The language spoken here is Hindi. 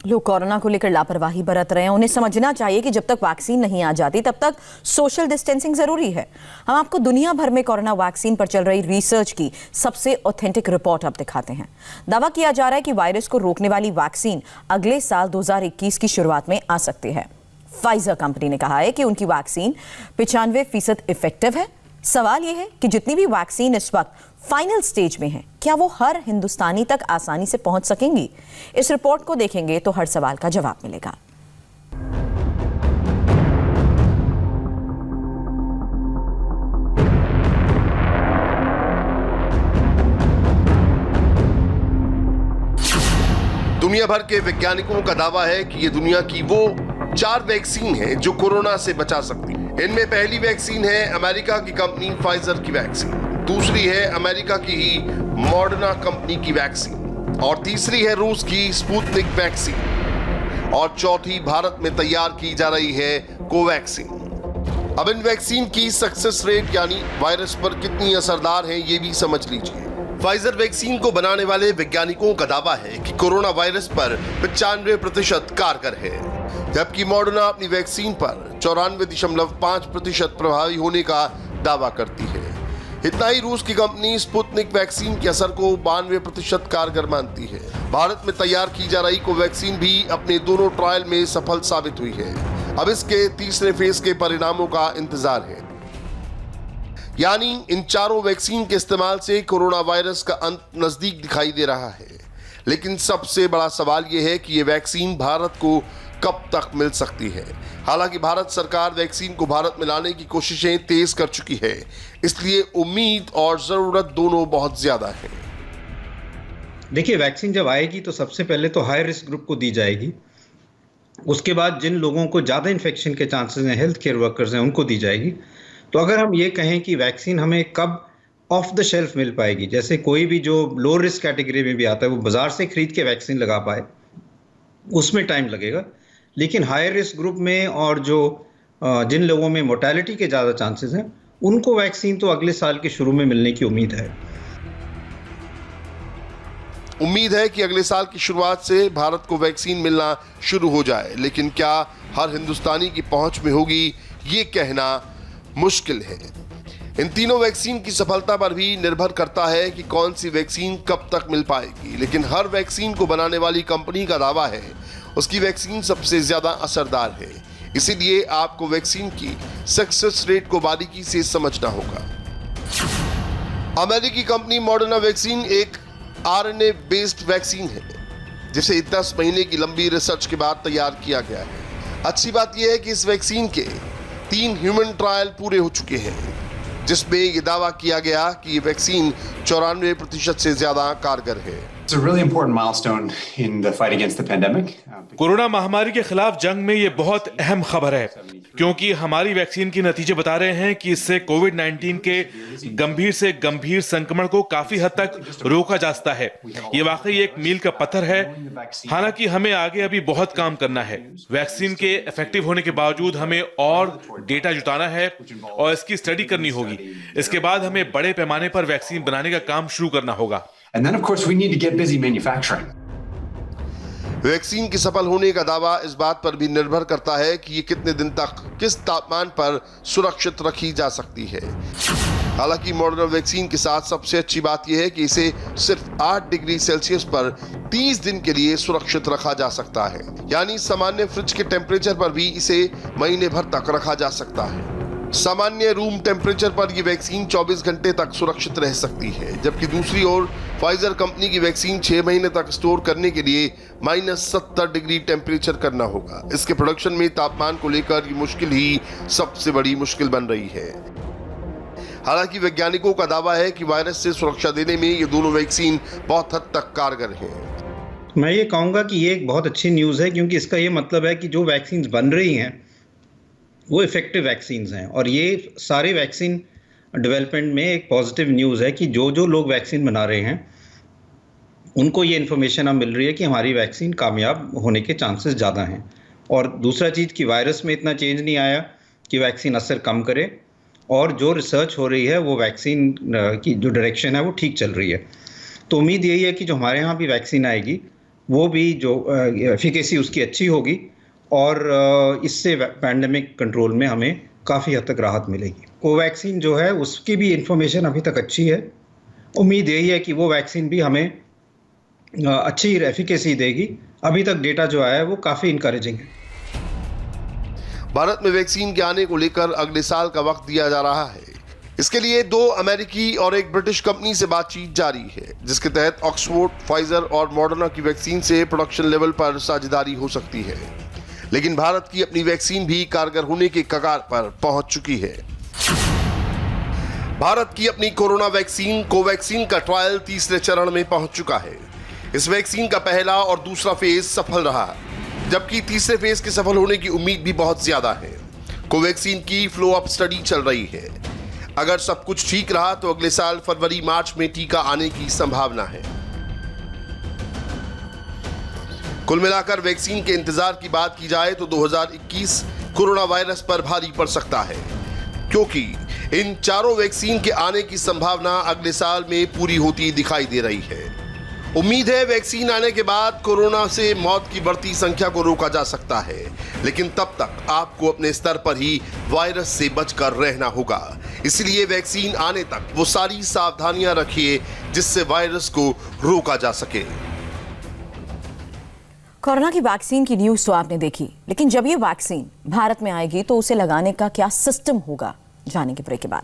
लोग कोरोना को लेकर लापरवाही बरत रहे हैं। उन्हें समझना चाहिए कि जब तक वैक्सीन नहीं आ जाती तब तक सोशल डिस्टेंसिंग जरूरी है। हम आपको दुनिया भर में कोरोना वैक्सीन पर चल रही रिसर्च की सबसे ऑथेंटिक रिपोर्ट अब दिखाते हैं। दावा किया जा रहा है कि वायरस को रोकने वाली वैक्सीन अगले साल 2021 की शुरुआत में आ सकती है। फाइजर कंपनी ने कहा है कि उनकी वैक्सीन 95% इफेक्टिव है। सवाल यह है कि जितनी भी वैक्सीन इस वक्त फाइनल स्टेज में है, क्या वो हर हिंदुस्तानी तक आसानी से पहुंच सकेंगी? इस रिपोर्ट को देखेंगे तो हर सवाल का जवाब मिलेगा। दुनिया भर के वैज्ञानिकों का दावा है कि ये दुनिया की वो 4 वैक्सीन है जो कोरोना से बचा सकती है। इनमें पहली वैक्सीन है अमेरिका की कंपनी फाइजर की वैक्सीन, दूसरी है अमेरिका की ही मॉडर्ना कंपनी की वैक्सीन, और तीसरी है रूस की स्पुतनिक वैक्सीन, और चौथी भारत में तैयार की जा रही है कोवैक्सीन। अब इन वैक्सीन की सक्सेस रेट यानी वायरस पर कितनी असरदार है ये भी समझ लीजिए। फाइजर वैक्सीन को बनाने वाले वैज्ञानिकों का दावा है कि कोरोना वायरस पर 95% कारगर है, जबकि मॉडर्ना अपनी वैक्सीन पर 94.5% प्रभावी होने का दावा करती है। इतना ही रूस की कंपनी स्पुतनिक वैक्सीन के असर को 92% कारगर मानती है। भारत में तैयार की जा रही कोवैक्सीन भी अपने दोनों ट्रायल में सफल साबित हुई है। अब इसके तीसरे फेज के परिणामों का इंतजार है, यानी इन चारों वैक्सीन के इस्तेमाल से कोरोना वायरस का अंत नजदीक दिखाई दे रहा है। लेकिन सबसे बड़ा सवाल यह है कि ये वैक्सीन भारत को कब तक मिल सकती है। हालांकि भारत सरकार वैक्सीन को भारत में लाने की कोशिशें तेज कर चुकी है, इसलिए उम्मीद और जरूरत दोनों बहुत ज्यादा है। देखिए, वैक्सीन जब आएगी तो सबसे पहले तो हाई रिस्क ग्रुप को दी जाएगी। उसके बाद जिन लोगों को ज़्यादा इन्फेक्शन के चांसेस हैं, हेल्थ केयर वर्कर्स हैं, उनको दी जाएगी। तो अगर हम ये कहें कि वैक्सीन हमें कब ऑफ द शेल्फ मिल पाएगी, जैसे कोई भी जो लो रिस्क कैटेगरी में भी आता है वो बाजार से खरीद के वैक्सीन लगा पाए, उसमें टाइम लगेगा। लेकिन हाई रिस्क ग्रुप में और जो जिन लोगों में मोर्टेलिटी के ज़्यादा चांसेस हैं, उनको वैक्सीन तो अगले साल के शुरू में मिलने की उम्मीद है। उम्मीद है कि अगले साल की शुरुआत से भारत को वैक्सीन मिलना शुरू हो जाए, लेकिन क्या हर हिंदुस्तानी की पहुंच में होगी ये कहना मुश्किल है। इन तीनों वैक्सीन की सफलता पर भी निर्भर करता है कि कौन सी वैक्सीन कब तक मिल पाएगी। लेकिन हर वैक्सीन को बनाने वाली कंपनी का दावा है उसकी वैक्सीन सबसे ज्यादा असरदार है। इसीलिए आपको वैक्सीन की सक्सेस रेट को बारीकी से समझना होगा। अमेरिकी कंपनी मॉडर्ना वैक्सीन एक आरएनए बेस्ड वैक्सीन है, जिसे 10 महीने की लंबी रिसर्च के बाद तैयार किया गया है। अच्छी बात यह है कि इस वैक्सीन के 3 ह्यूमन ट्रायल पूरे हो चुके हैं, जिसमें यह दावा किया गया कि ये वैक्सीन 94% से ज्यादा कारगर है। It's a really important milestone in the fight against the pandemic. Corona महामारी के खिलाफ जंग में ये बहुत अहम खबर है, क्योंकि हमारी वैक्सीन के नतीजे बता रहे हैं कि इससे कोविड-19 के गंभीर से गंभीर संक्रमण को काफी हद तक रोका जा सकता है। ये वाकई एक मील का पत्थर है। हालांकि हमें आगे अभी बहुत काम करना है। वैक्सीन के इफेक्टिव होने के बावजूद हमें और डेटा जुटाना है और इसकी स्टडी करनी होगी। इसके बाद हमें बड़े पैमाने पर वैक्सीन बनाने का काम शुरू करना होगा। And then of course we need to get busy manufacturing. Vaccine के सफल होने का दावा इस बात पर भी निर्भर करता है कि ये कितने दिन तक किस तापमान पर सुरक्षित रखी जा सकती है। हालांकि मॉडर्ना वैक्सीन के साथ सबसे अच्छी बात यह है कि इसे सिर्फ 8 डिग्री सेल्सियस पर 30 दिन के लिए सुरक्षित रखा जा सकता है, यानी सामान्य फ्रिज के टेम्परेचर पर भी इसे महीने भर तक रखा जा सकता है। सामान्य रूम टेम्परेचर पर यह वैक्सीन 24 घंटे तक सुरक्षित रह सकती है, जबकि दूसरी ओर फाइजर कंपनी की वैक्सीन 6 महीने तक स्टोर करने के लिए -70 डिग्री टेम्परेचर करना होगा। इसके प्रोडक्शन में तापमान को लेकर ये मुश्किल ही सबसे बड़ी मुश्किल बन रही है। हालांकि वैज्ञानिकों का दावा है कि वायरस से सुरक्षा देने में ये दोनों वैक्सीन बहुत हद तक कारगर हैं। मैं ये कहूँगा कि ये एक बहुत अच्छी न्यूज़ है, क्योंकि इसका ये मतलब है कि जो वैक्सीन बन रही हैं वो इफ़ेक्टिव वैक्सीन्स हैं। और ये सारे वैक्सीन डेवलपमेंट में एक पॉजिटिव न्यूज़ है कि जो जो लोग वैक्सीन बना रहे हैं उनको ये इन्फॉर्मेशन अब मिल रही है कि हमारी वैक्सीन कामयाब होने के चांसेस ज़्यादा हैं। और दूसरा चीज़ कि वायरस में इतना चेंज नहीं आया कि वैक्सीन असर कम करे, और जो रिसर्च हो रही है वो वैक्सीन की जो डायरेक्शन है वो ठीक चल रही है। तो उम्मीद यही है कि जो हमारे यहाँ भी वैक्सीन आएगी वो भी जो एफिकेसी उसकी अच्छी होगी और इससे पैंडेमिक कंट्रोल में हमें काफ़ी हद तक राहत मिलेगी। कोवैक्सीन जो है उसकी भी इंफॉर्मेशन अभी तक अच्छी है। उम्मीद यही है कि वो वैक्सीन भी हमें अच्छी एफिकेसी देगी। अभी तक डेटा जो आया है वो काफ़ी इनकरेजिंग है। भारत में वैक्सीन के आने को लेकर अगले साल का वक्त दिया जा रहा है। इसके लिए 2 अमेरिकी और एक ब्रिटिश कंपनी से बातचीत जारी है, जिसके तहत ऑक्सफोर्ड, फाइजर और मॉडर्ना की वैक्सीन से प्रोडक्शन लेवल पर साझेदारी हो सकती है। लेकिन भारत की अपनी वैक्सीन भी कारगर होने के कगार पर पहुंच चुकी है। भारत की अपनी कोरोना वैक्सीन कोवैक्सीन का ट्रायल तीसरे चरण में पहुंच चुका है। इस वैक्सीन का पहला और दूसरा फेज सफल रहा, जबकि तीसरे फेज के सफल होने की उम्मीद भी बहुत ज्यादा है। कोवैक्सीन की फ्लो अप स्टडी चल रही है। अगर सब कुछ ठीक रहा तो अगले साल फरवरी-मार्च में टीका आने की संभावना है। कुल मिलाकर वैक्सीन के इंतजार की बात की जाए तो 2021 कोरोना वायरस पर भारी पड़ सकता है, क्योंकि इन चारों वैक्सीन के आने की संभावना अगले साल में पूरी होती दिखाई दे रही है। उम्मीद है वैक्सीन आने के बाद कोरोना से मौत की बढ़ती संख्या को रोका जा सकता है, लेकिन तब तक आपको अपने स्तर पर ही वायरस से बचकर रहना होगा। इसलिए वैक्सीन आने तक वो सारी सावधानियां रखिए जिससे वायरस को रोका जा सके। कोरोना की वैक्सीन की न्यूज़ तो आपने देखी, लेकिन जब ये वैक्सीन भारत में आएगी तो उसे लगाने का क्या सिस्टम होगा, जानेंगे ब्रेक के बाद।